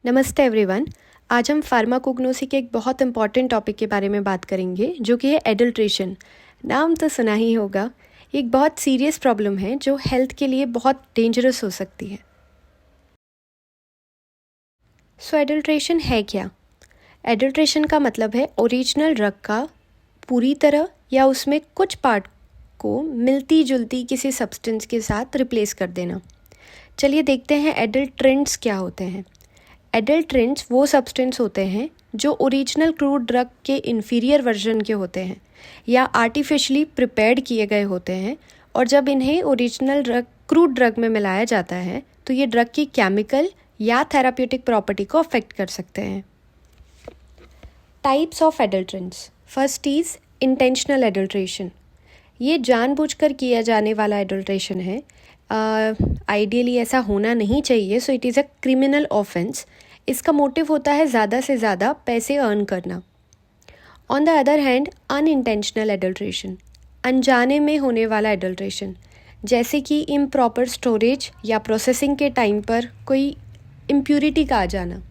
नमस्ते एवरीवन। आज हम फार्माकोग्नोसी के एक बहुत इंपॉर्टेंट टॉपिक के बारे में बात करेंगे जो कि है एडल्ट्रेशन। नाम तो सुना ही होगा। एक बहुत सीरियस प्रॉब्लम है जो हेल्थ के लिए बहुत डेंजरस हो सकती है। सो एडल्ट्रेशन है क्या? एडल्ट्रेशन का मतलब है ओरिजिनल ड्रग का पूरी तरह या उसमें कुछ पार्ट को मिलती जुलती किसी सब्सटेंस के साथ रिप्लेस कर देना। चलिए देखते हैं एडल्ट्रेंट्स क्या होते हैं। एडल्ट्रेंट्स वो सब्सटेंस होते हैं जो ओरिजिनल क्रूड ड्रग के इन्फीरियर वर्जन के होते हैं या आर्टिफिशियली प्रिपेयर्ड किए गए होते हैं, और जब इन्हें ओरिजिनल ड्रग क्रूड ड्रग में मिलाया जाता है तो ये ड्रग की केमिकल या थेराप्यूटिक प्रॉपर्टी को अफेक्ट कर सकते हैं। Types of adulterants. First is intentional adulteration. ये जानबूझकर किया जाने वाला एडल्ट्रेशन है। आइडियली ऐसा होना नहीं चाहिए, so it is a criminal offence. इसका मोटिव होता है ज़्यादा से ज़्यादा पैसे अर्न करना। On the other hand unintentional adulteration, अनजाने में होने वाला एडल्ट्रेशन, जैसे कि इम्प्रॉपर स्टोरेज या प्रोसेसिंग के टाइम पर कोई इम्प्यूरिटी का आ जाना।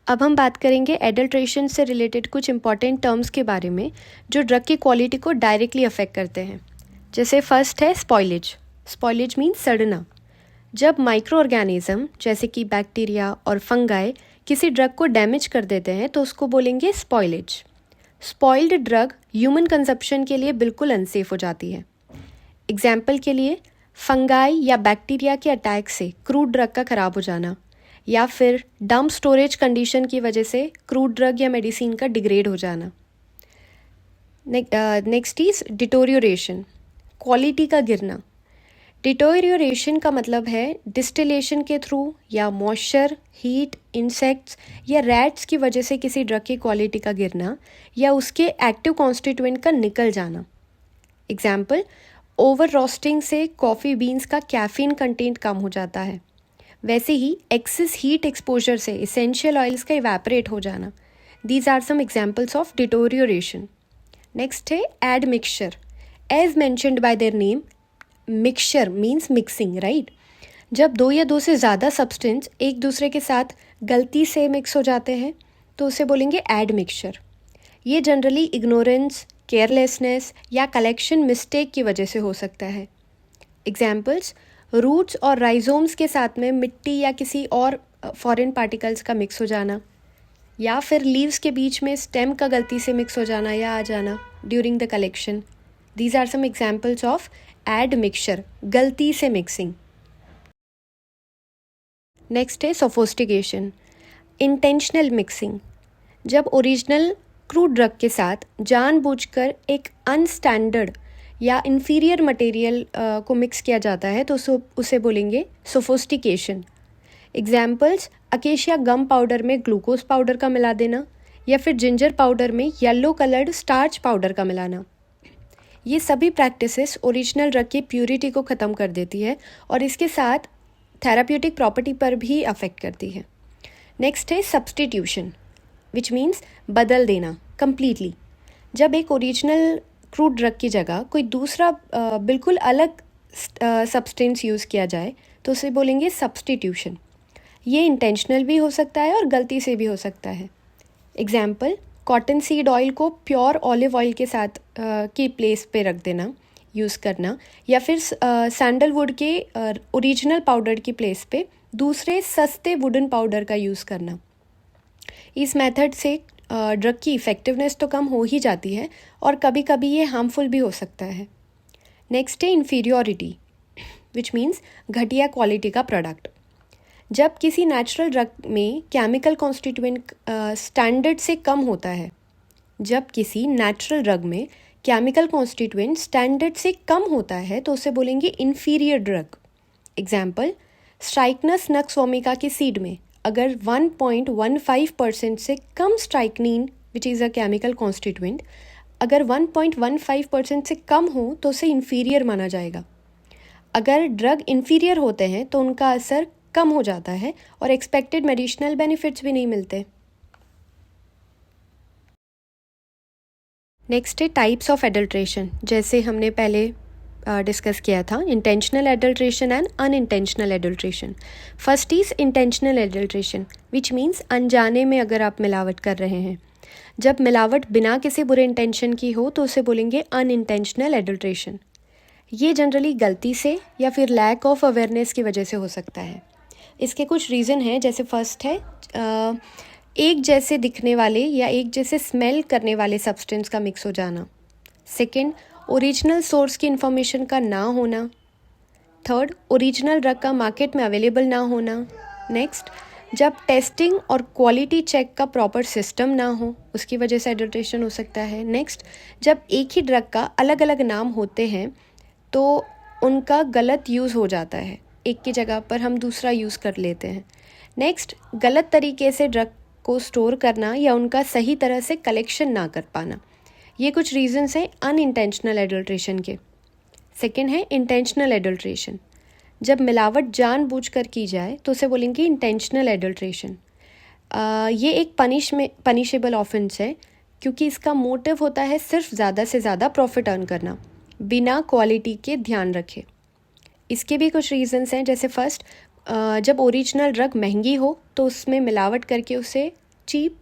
अब हम बात करेंगे एडल्ट्रेशन से रिलेटेड कुछ इंपॉर्टेंट टर्म्स के बारे में जो ड्रग की क्वालिटी को डायरेक्टली अफेक्ट करते हैं। जैसे फर्स्ट है स्पॉइलेज। स्पॉइलेज मीन्स सड़ना। जब माइक्रो ऑर्गेनिज्म जैसे कि बैक्टीरिया और फंगाई किसी ड्रग को डैमेज कर देते हैं तो उसको बोलेंगे spoilage. Spoiled drug human consumption के लिए बिल्कुल अनसेफ हो जाती है। एग्जाम्पल के लिए फंगाई या बैक्टीरिया के अटैक से क्रूड ड्रग का ख़राब हो जाना, या फिर डम्प स्टोरेज कंडीशन की वजह से क्रूड ड्रग या मेडिसिन का डिग्रेड हो जाना। नेक्स्ट इज डिटोरियोरेशन, क्वालिटी का गिरना। डिटोरियोरेशन का मतलब है डिस्टिलेशन के थ्रू या मॉइस्चर, हीट, इंसेक्ट्स या रैट्स की वजह से किसी ड्रग की क्वालिटी का गिरना या उसके एक्टिव कॉन्स्टिट्यूएंट का निकल जाना। एग्जाम्पल, ओवर रोस्टिंग से कॉफ़ी बीन्स का कैफीन कंटेंट कम हो जाता है। वैसे ही एक्सेस हीट एक्सपोजर से इसेंशियल ऑयल्स का इवेपोरेट हो जाना। These are some examples of deterioration. Next है admixture. As mentioned by their name, mixture means mixing, right. जब दो या दो से ज़्यादा सब्सटेंस एक दूसरे के साथ गलती से मिक्स हो जाते हैं तो उसे बोलेंगे एड मिक्सचर। ये जनरली इग्नोरेंस, केयरलेसनेस या कलेक्शन मिस्टेक की वजह से हो सकता है। एग्जाम्पल्स, रूट्स और राइजोम्स के साथ में मिट्टी या किसी और फॉरेन पार्टिकल्स का मिक्स हो जाना, या फिर लीव्स के बीच में स्टेम का गलती से मिक्स हो जाना या आ जाना during the collection. These are some examples of admixture, गलती से मिक्सिंग। नेक्स्ट है सोफोस्टिकेशन, इंटेंशनल मिक्सिंग। जब ओरिजिनल क्रूड ड्रग के साथ जानबूझकर एक अनस्टैंडर्ड या इन्फीरियर मटेरियल को मिक्स किया जाता है तो उसे बोलेंगे सोफोस्टिकेशन। एग्जाम्पल्स, अकेशिया गम पाउडर में ग्लूकोज पाउडर का मिला देना, या फिर जिंजर पाउडर में येलो कलर्ड स्टार्च पाउडर का मिलाना। ये सभी प्रैक्टिसेस ओरिजिनल ड्रग की प्यूरिटी को ख़त्म कर देती है और इसके साथ थेराप्यूटिक प्रॉपर्टी पर भी अफेक्ट करती है। नेक्स्ट है सब्स्टिट्यूशन, विच मीन्स बदल देना कम्प्लीटली। जब एक ओरिजिनल क्रूड ड्रग की जगह कोई दूसरा बिल्कुल अलग सब्सटेंस यूज़ किया जाए तो उसे बोलेंगे सब्स्टिट्यूशन। ये इंटेंशनल भी हो सकता है और गलती से भी हो सकता है। एग्जाम्पल, कॉटन सीड ऑयल को प्योर ऑलिव ऑयल के साथ की प्लेस पे रख देना, यूज़ करना, या फिर सैंडलवुड के ओरिजिनल पाउडर की प्लेस पे दूसरे सस्ते वुडन पाउडर का यूज़ करना। इस मेथड से ड्रग की इफ़ेक्टिवनेस तो कम हो ही जाती है और कभी कभी ये हार्मफुल भी हो सकता है। नेक्स्ट है इन्फीरियोरिटी, विच मीन्स घटिया क्वालिटी का प्रोडक्ट। जब किसी नेचुरल ड्रग में केमिकल कॉन्स्टिट्यूएंट स्टैंडर्ड से कम होता है, जब किसी नेचुरल ड्रग में केमिकल कॉन्स्टिट्यूएंट स्टैंडर्ड से कम होता है तो उसे बोलेंगे inferior drug. Example, strychnos nux vomica की सीड में अगर 1.15% से कम strychnine, which is a chemical constituent, अगर 1.15% से कम हो तो उसे इन्फीरियर माना जाएगा। अगर ड्रग इन्फीरियर होते हैं तो उनका असर कम हो जाता है और एक्सपेक्टेड मेडिसिनल बेनिफिट्स भी नहीं मिलते। नेक्स्ट है टाइप्स ऑफ एडल्ट्रेशन। जैसे हमने पहले डिस्कस किया था, intentional adulteration and unintentional adulteration. First is intentional adulteration, which means अनजाने में अगर आप मिलावट कर रहे हैं. जब मिलावट बिना किसी बुरे इंटेंशन की हो तो उसे बोलेंगे अनइंटेंशनल एडल्ट्रेशन. ये जनरली गलती से या फिर लैक ऑफ अवेयरनेस की वजह से हो सकता है. इसके कुछ रीज़न हैं, जैसे फर्स्ट है एक जैसे दिखने वाले या एक जैसे स्मेल करने वाले सब्सटेंस का मिक्स हो जाना. सेकेंड, ओरिजिनल सोर्स की इन्फॉर्मेशन का ना होना. थर्ड, ओरिजिनल ड्रग का मार्केट में अवेलेबल ना होना. नेक्स्ट, जब टेस्टिंग और क्वालिटी चेक का प्रॉपर सिस्टम ना हो, उसकी वजह से एडल्ट्रेशन हो सकता है. नेक्स्ट, जब एक ही ड्रग का अलग अलग नाम होते हैं तो उनका गलत यूज़ हो जाता है, एक की जगह पर हम दूसरा यूज़ कर लेते हैं. नेक्स्ट, गलत तरीके से ड्रग को स्टोर करना या उनका सही तरह से कलेक्शन ना कर पाना. ये कुछ रीजंस हैं अनइंटेंशनल एडल्ट्रेशन के. सेकेंड है इंटेंशनल एडल्ट्रेशन. जब मिलावट जानबूझकर की जाए तो उसे बोलेंगे इंटेंशनल एडल्ट्रेशन. ये एक पनिशेबल ऑफेंस है, क्योंकि इसका मोटिव होता है सिर्फ ज़्यादा से ज़्यादा प्रॉफिट अर्न करना बिना क्वालिटी के ध्यान रखे. इसके भी कुछ रीजंस हैं, जैसे फर्स्ट, जब ओरिजिनल ड्रग महंगी हो तो उसमें मिलावट करके उसे चीप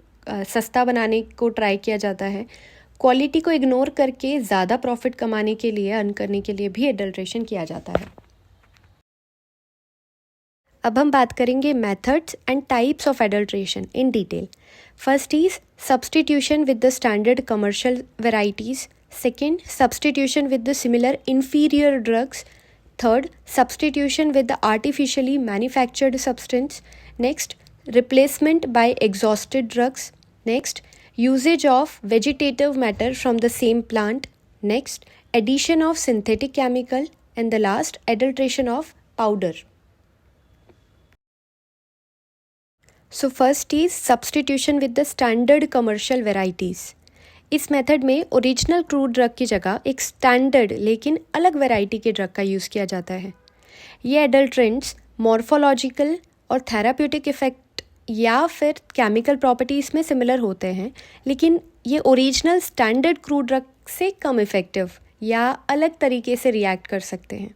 सस्ता बनाने को ट्राई किया जाता है. क्वालिटी को इग्नोर करके ज़्यादा प्रॉफिट कमाने के लिए, अर्न करने के लिए भी एडल्ट्रेशन किया जाता है. अब हम बात करेंगे methods and types of adulteration in detail. First is substitution with the standard commercial varieties. Second, substitution with the similar inferior drugs. Third, substitution with the artificially manufactured substance. Next, replacement by exhausted drugs. Next, usage of vegetative matter from the same plant. Next, addition of synthetic chemical. And the last, adulteration of powder. So first is substitution with the standard commercial varieties. इस method में original crude drug की जगह एक standard लेकिन अलग variety के drug का use किया जाता है. ये एडल्ट्रेंट्स मॉर्फोलॉजिकल और थेराप्यूटिक इफ़ेक्ट या फिर केमिकल प्रॉपर्टीज़ में सिमिलर होते हैं, लेकिन ये ओरिजिनल स्टैंडर्ड क्रूड ड्रग से कम इफ़ेक्टिव या अलग तरीके से रिएक्ट कर सकते हैं.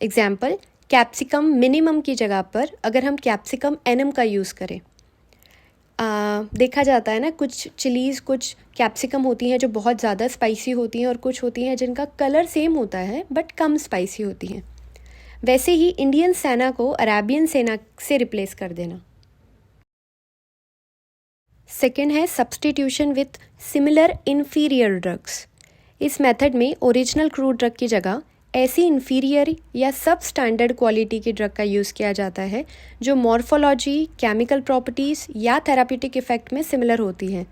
एग्जाम्पल, कैप्सिकम मिनिमम की जगह पर अगर हम कैप्सिकम एनम का यूज़ करें, देखा जाता है ना, कुछ चिलीज़, कुछ कैप्सिकम होती हैं जो बहुत ज़्यादा स्पाइसी होती हैं और कुछ होती हैं जिनका कलर सेम होता है बट कम स्पाइसी होती हैं. वैसे ही इंडियन सेना को अरेबियन सेना से रिप्लेस कर देना. सेकेंड है substitution with similar inferior drugs. इस मेथड में ओरिजिनल क्रूड ड्रग की जगह ऐसी इन्फीरियर या सब स्टैंडर्ड क्वालिटी की ड्रग का यूज़ किया जाता है जो मॉर्फोलॉजी, केमिकल प्रॉपर्टीज़ या थेराप्यूटिक इफ़ेक्ट में सिमिलर होती हैं.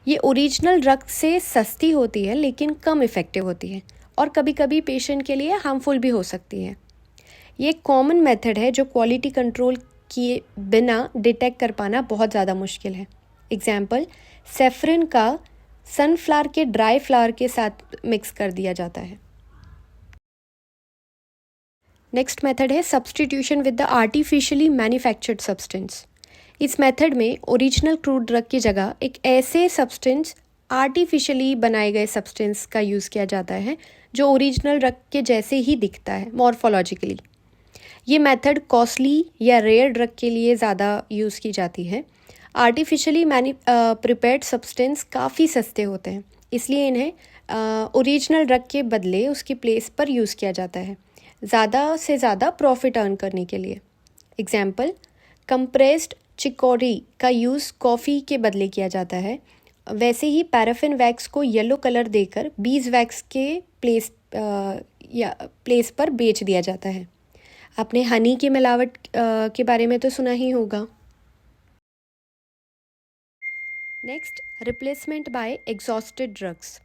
ये ओरिजिनल ड्रग से सस्ती होती है लेकिन कम इफ़ेक्टिव होती है और कभी कभी पेशेंट के लिए हार्मफुल भी हो सकती है. ये एक कॉमन मेथड है जो क्वालिटी कंट्रोल किए बिना डिटेक्ट कर पाना बहुत ज़्यादा मुश्किल है. एग्जाम्पल, सेफ्रिन का सनफ्लावर के ड्राई फ्लावर के साथ मिक्स कर दिया जाता है. नेक्स्ट मेथड है substitution with the artificially manufactured substance. इस मेथड में ओरिजिनल क्रूड ड्रग की जगह एक ऐसे सब्सटेंस, आर्टिफिशियली बनाए गए सब्सटेंस का यूज़ किया जाता है जो ओरिजिनल ड्रग के जैसे ही दिखता है मॉर्फोलॉजिकली. ये मेथड कॉस्टली या रेयर ड्रग के लिए ज़्यादा यूज़ की जाती है. आर्टिफिशियली प्रिपेयर्ड सब्सटेंस काफ़ी सस्ते होते हैं, इसलिए इन्हें ओरिजिनल ड्रग के बदले उसकी प्लेस पर यूज़ किया जाता है ज़्यादा से ज़्यादा प्रॉफिट अर्न करने के लिए. एग्जाम्पल, कंप्रेस्ड चिकोरी का यूज़ कॉफ़ी के बदले किया जाता है. वैसे ही पैराफिन वैक्स को येलो कलर देकर बीज वैक्स के प्लेस पर बेच दिया जाता है. आपने हनी की मिलावट के बारे में तो सुना ही होगा. Next, replacement bye exhausted drugs.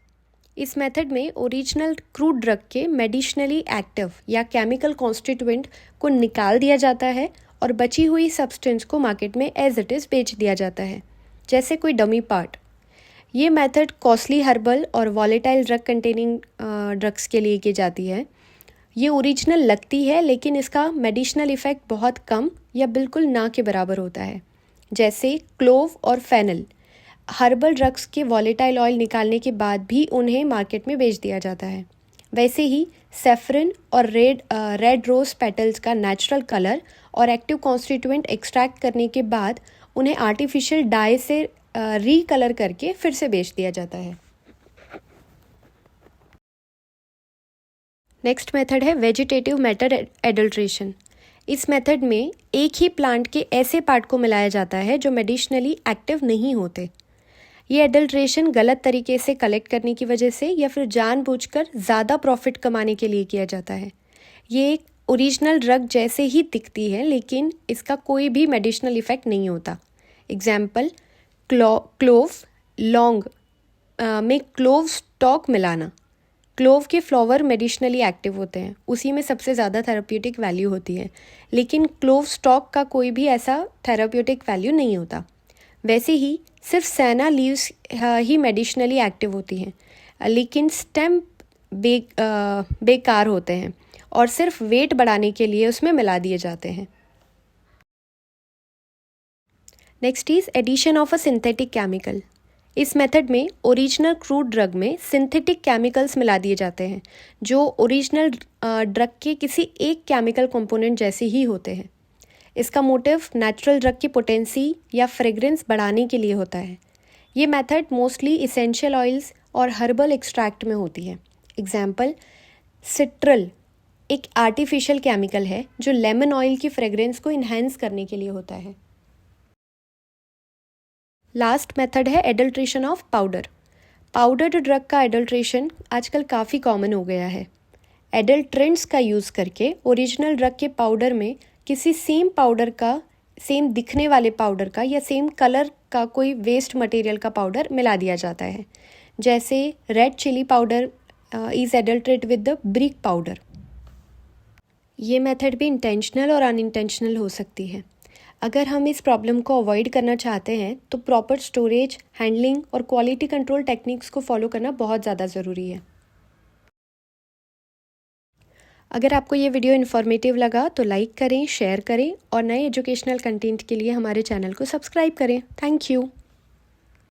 इस मेथड में ओरिजिनल क्रूड ड्रग के मेडिसिनली एक्टिव या केमिकल कॉन्स्टिट्यूएंट को निकाल दिया जाता है और बची हुई सब्सटेंस को मार्केट में एज इट इज़ बेच दिया जाता है, जैसे कोई डमी पार्ट. ये मेथड कॉस्टली हर्बल और वॉलेटाइल ड्रग कंटेनिंग ड्रग्स के लिए की जाती है. ये ओरिजिनल लगती है लेकिन इसका मेडिसिनल इफ़ेक्ट बहुत कम या बिल्कुल ना के बराबर होता है, जैसे क्लोव और फेनल. हर्बल ड्रग्स के वॉलेटाइल ऑयल निकालने के बाद भी उन्हें मार्केट में बेच दिया जाता है. वैसे ही सेफ्रिन और रेड रोज पेटल्स का नेचुरल कलर और एक्टिव कॉन्स्टिट्यूएंट एक्सट्रैक्ट करने के बाद उन्हें आर्टिफिशियल डाई से रीकलर करके फिर से बेच दिया जाता है। नेक्स्ट मेथड है वेजिटेटिव मैटर एडल्ट्रेशन। इस मेथड में एक ही प्लांट के ऐसे पार्ट को मिलाया जाता है जो मेडिसिनली एक्टिव नहीं होते। ये एडल्ट्रेशन गलत तरीके से कलेक्ट करने की वजह से या फिर जानबूझकर ज़्यादा प्रॉफिट कमाने के लिए किया जाता है। ये एक ओरिजिनल ड्रग जैसे ही दिखती है लेकिन इसका कोई भी मेडिसिनल इफेक्ट नहीं होता। एग्जाम्पल, क्लोव लौंग में क्लोव स्टॉक मिलाना। क्लोव के फ्लावर मेडिसिनली एक्टिव होते हैं, उसी में सबसे ज़्यादा थेराप्यूटिक वैल्यू होती है, लेकिन क्लोव स्टॉक का कोई भी ऐसा थेराप्यूटिक वैल्यू नहीं होता। वैसे ही सिर्फ सैना लीव्स ही मेडिसिनली एक्टिव होती हैं, लेकिन स्टेम बेकार होते हैं और सिर्फ वेट बढ़ाने के लिए उसमें मिला दिए जाते हैं। Next is addition of a synthetic chemical. इस मेथड में ओरिजिनल क्रूड ड्रग में सिंथेटिक केमिकल्स मिला दिए जाते हैं जो ओरिजिनल ड्रग के किसी एक केमिकल कंपोनेंट जैसे ही होते हैं। इसका मोटिव नेचुरल ड्रग की पोटेंसी या फ्रेग्रेंस बढ़ाने के लिए होता है। ये मेथड मोस्टली इसेंशियल ऑयल्स और हर्बल एक्सट्रैक्ट में होती है। एग्जाम्पल, सिट्रल एक आर्टिफिशियल केमिकल है जो लेमन ऑयल की फ्रेग्रेंस को इन्हेंस करने के लिए होता है। लास्ट मेथड है adulteration of powder. Powdered drug का एडल्ट्रेशन आजकल काफ़ी कॉमन हो गया है। एडल्ट्रेंट्स का यूज़ करके ओरिजिनल ड्रग के पाउडर में किसी सेम पाउडर का, सेम दिखने वाले पाउडर का या सेम कलर का कोई वेस्ट मटेरियल का पाउडर मिला दिया जाता है। जैसे red chilli powder is adulterate with the brick powder. ये मेथड भी इंटेंशनल और अनइंटेंशनल हो सकती है। अगर हम इस प्रॉब्लम को अवॉइड करना चाहते हैं तो प्रॉपर स्टोरेज, हैंडलिंग और क्वालिटी कंट्रोल टेक्निक्स को फॉलो करना बहुत ज़्यादा ज़रूरी है। अगर आपको ये वीडियो इन्फॉर्मेटिव लगा तो लाइक करें, शेयर करें और नए एजुकेशनल कंटेंट के लिए हमारे चैनल को सब्सक्राइब करें। Thank you.